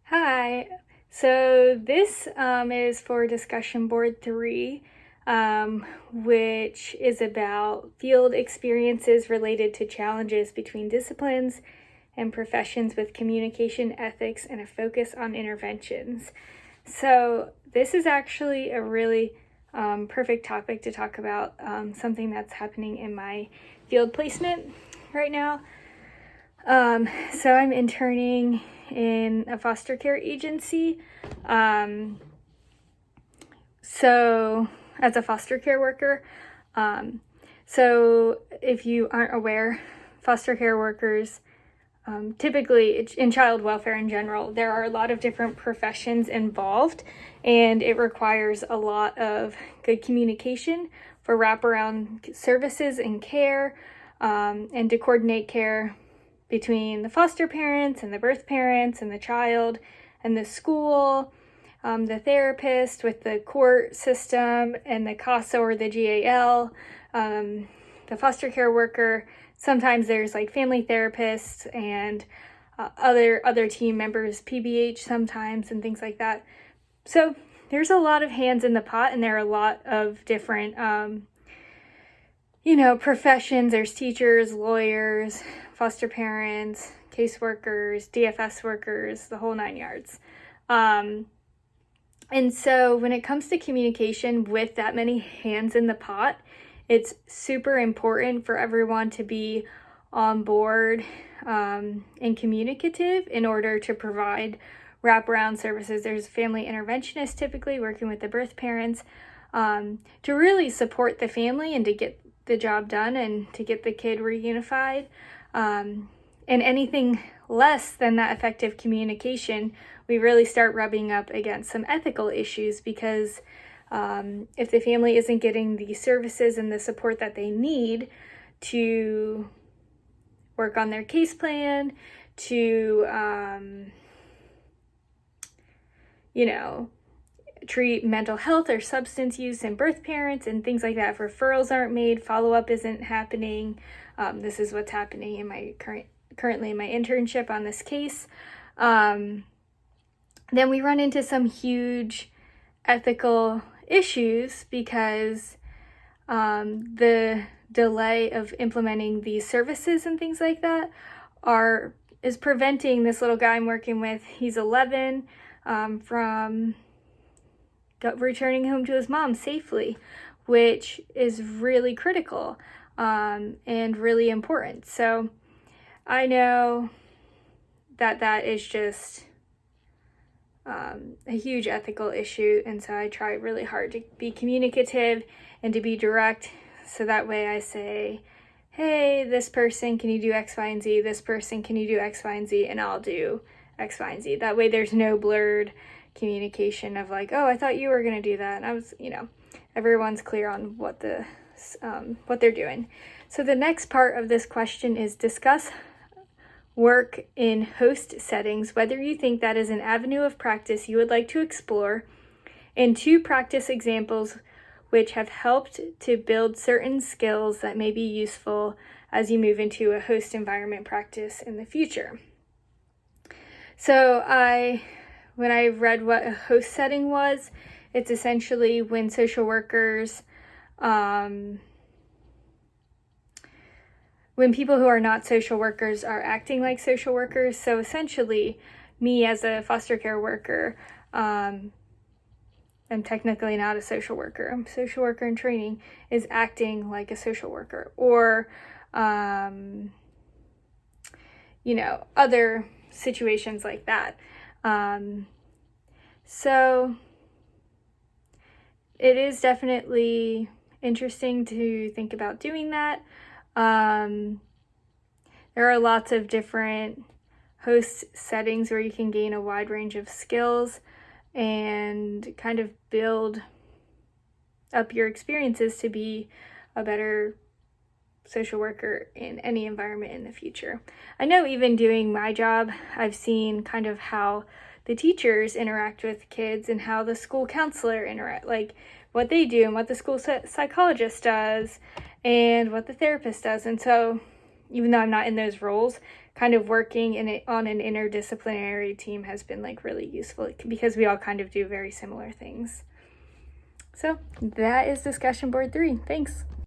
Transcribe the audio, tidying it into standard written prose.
Hi. So this is for discussion board 3, which is about field experiences related to challenges between disciplines and professions with communication ethics and a focus on interventions. So this is actually a really perfect topic to talk about, something that's happening in my field placement right now. So I'm interning in a foster care agency. So as a foster care worker. So if you aren't aware, foster care workers, typically in child welfare in general, there are a lot of different professions involved, and it requires a lot of good communication for wraparound services and care, and to coordinate care between the foster parents and the birth parents and the child and the school, the therapist with the court system and the CASA or the GAL, the foster care worker. Sometimes there's like family therapists and other team members, PBH sometimes, and things like that. So there's a lot of hands in the pot, and there are a lot of different professions. There's teachers, lawyers, foster parents, caseworkers, DFS workers, the whole 9 yards. And so when it comes to communication with that many hands in the pot, it's super important for everyone to be on board and communicative in order to provide wraparound services. There's a family interventionist typically working with the birth parents to really support the family and to get the job done and to get the kid reunified. And anything less than that effective communication, we really start rubbing up against some ethical issues, because if the family isn't getting the services and the support that they need to work on their case plan, to treat mental health or substance use in birth parents and things like that, if referrals aren't made, follow-up isn't happening. This is what's happening in my currently in my internship on this case. Then we run into some huge ethical issues, because the delay of implementing these services and things like that is preventing this little guy I'm working with, he's 11, from returning home to his mom safely, which is really critical and really important. So I know that is just a huge ethical issue, and so I try really hard to be communicative and to be direct, so that way I say, hey, this person, can you do X, Y, and Z? This person, can you do X, Y, and Z? And I'll do X, Y, and Z. That way there's no blurred communication of like, oh, I thought you were going to do that. And I was, everyone's clear on what they're doing. So the next part of this question is discuss work in host settings, whether you think that is an avenue of practice you would like to explore, and 2 practice examples which have helped to build certain skills that may be useful as you move into a host environment practice in the future. So when I read what a host setting was, it's essentially when social workers, when people who are not social workers are acting like social workers. So essentially, me as a foster care worker, I'm technically not a social worker. I'm a social worker in training, is acting like a social worker, or, other situations like that. So it is definitely interesting to think about doing that. There are lots of different host settings where you can gain a wide range of skills and kind of build up your experiences to be a better social worker in any environment in the future. I know even doing my job, I've seen kind of how the teachers interact with kids and how the school counselor like what they do and what the school psychologist does and what the therapist does. And so even though I'm not in those roles, kind of working in it on an interdisciplinary team has been like really useful because we all kind of do very similar things. So that is discussion board 3. Thanks.